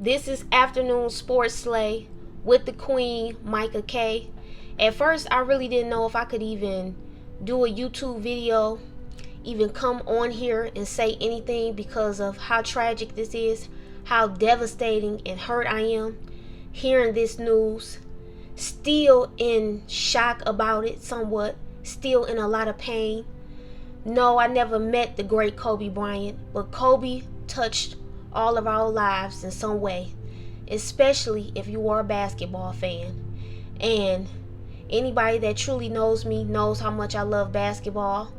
This is Afternoon Sports Slay with the Queen, Micah K. At first, I really didn't know if I could even do a YouTube video, even come on here and say anything because of how tragic this is, how devastating and hurt I am hearing this news. Still in shock about it somewhat, still in a lot of pain. No, I never met the great Kobe Bryant, but Kobe touched all of our lives in some way, especially if you are a basketball fan. And anybody that truly knows me knows how much I love basketball.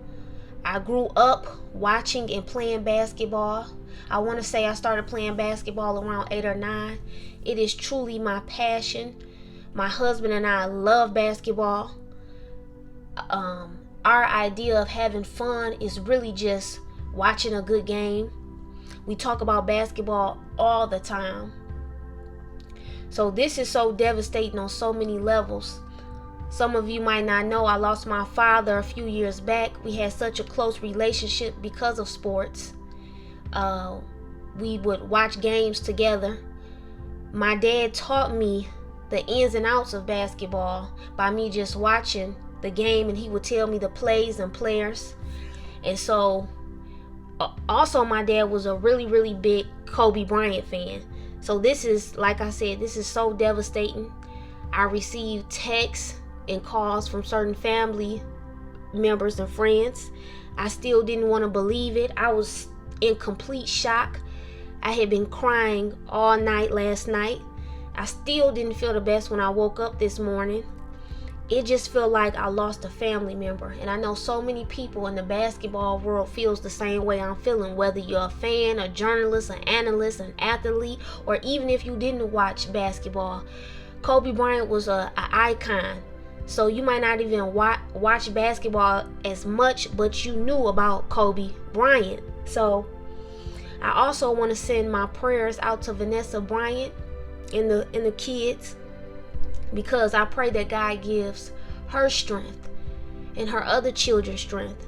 I grew up watching and playing basketball. I want to say I started playing basketball around 8 or 9. It is truly my passion. My husband and I love basketball. Our idea of having fun is really just watching a good game. We talk about basketball all the time. So this is so devastating on so many levels. Some of you might not know I lost my father a few years back. We had such a close relationship because of sports. We would watch games together. My dad taught me the ins and outs of basketball by me just watching the game, and he would tell me the plays and players. And so also my dad was a really big Kobe Bryant fan. So this is, like I said, this is so devastating. I received texts and calls from certain family members and friends. I still didn't want to believe it. I was in complete shock. I had been crying all night last night. I still didn't feel the best when I woke up this morning. It just felt like I lost a family member. And I know so many people in the basketball world feels the same way I'm feeling, whether you're a fan, a journalist, an analyst, an athlete, or even if you didn't watch basketball. Kobe Bryant was an icon. So you might not even watch basketball as much, but you knew about Kobe Bryant. So I also want to send my prayers out to Vanessa Bryant and the kids, because I pray that God gives her strength and her other children strength.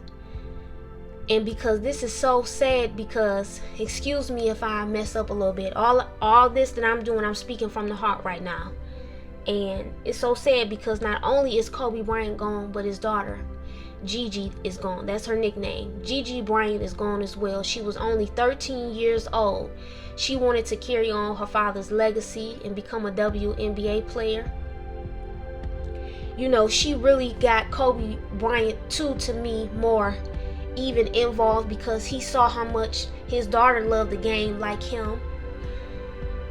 And because this is so sad, because, excuse me if I mess up a little bit, all this that I'm doing, I'm speaking from the heart right now. And it's so sad because not only is Kobe Bryant gone, but his daughter Gigi is gone. That's her nickname. Gigi Bryant is gone as well. She was only 13 years old. She wanted to carry on her father's legacy and become a WNBA player. You know, she really got Kobe Bryant to me more even involved, because he saw how much his daughter loved the game like him.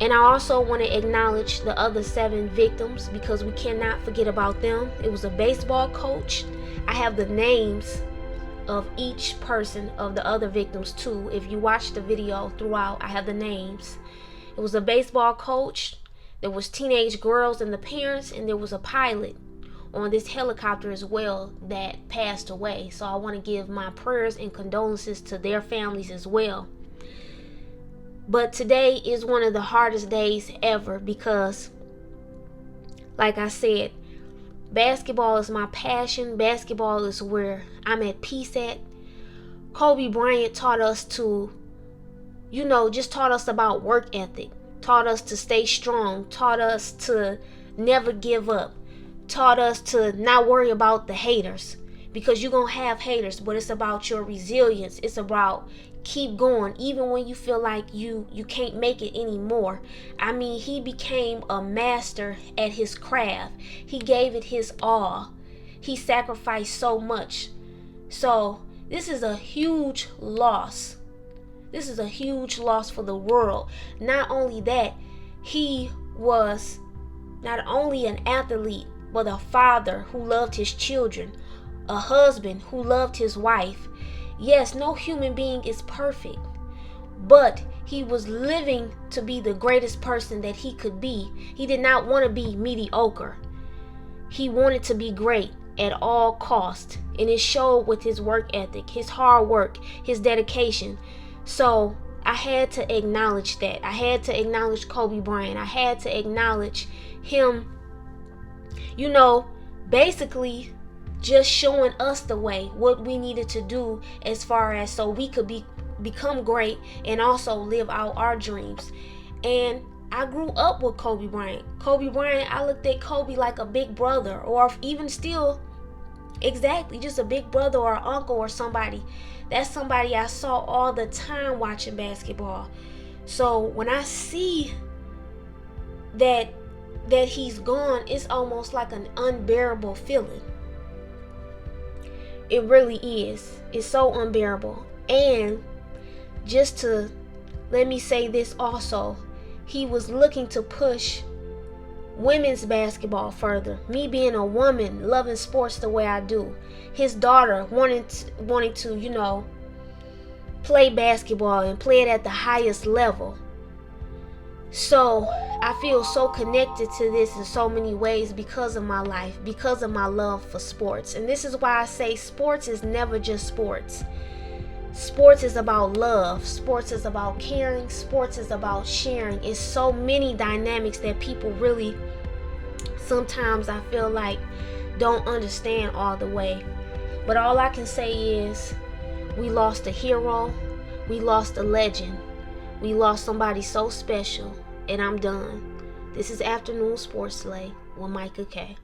And I also want to acknowledge the other 7 victims, because we cannot forget about them. It was a baseball coach. I have the names of each person of the other victims too. If you watch the video throughout, I have the names. It was a baseball coach, there was teenage girls and the parents, and there was a pilot on this helicopter as well that passed away. So I want to give my prayers and condolences to their families as well. But today is one of the hardest days ever, because, like I said, basketball is my passion. Basketball is where I'm at peace at. Kobe Bryant taught us to, just taught us about work ethic, taught us to stay strong, taught us to never give up, taught us to not worry about the haters, because you're going to have haters, but it's about your resilience. It's about keep going even when you feel like you can't make it anymore. I mean, he became a master at his craft. He gave it his all. He sacrificed so much. So this is a huge loss. This is a huge loss for the world. Not only that, he was not only an athlete, but a father who loved his children, a husband who loved his wife. Yes, no human being is perfect, but he was living to be the greatest person that he could be. He did not want to be mediocre. He wanted to be great at all costs, and it showed with his work ethic, his hard work, his dedication. So I had to acknowledge that. I had to acknowledge Kobe Bryant. I had to acknowledge him, basically just showing us the way, what we needed to do as far as so we could become great and also live out our dreams. And I grew up with Kobe Bryant. Kobe Bryant, I looked at Kobe like a big brother, or even still, exactly, just a big brother or an uncle or somebody. That's somebody I saw all the time watching basketball. So when I see that he's gone, it's almost like an unbearable feeling. It really is. It's so unbearable. And just to let me say this also, he was looking to push women's basketball further. Me being a woman, loving sports the way I do. His daughter wanting to, play basketball and play it at the highest level. So I feel so connected to this in so many ways because of my life, because of my love for sports. And this is why I say sports is never just sports. Sports is about love. Sports is about caring. Sports is about sharing. It's so many dynamics that people really, sometimes I feel like, don't understand all the way. But all I can say is we lost a hero. We lost a legend. We lost somebody so special. And I'm done. This is Afternoon Sports Slay with Micah K.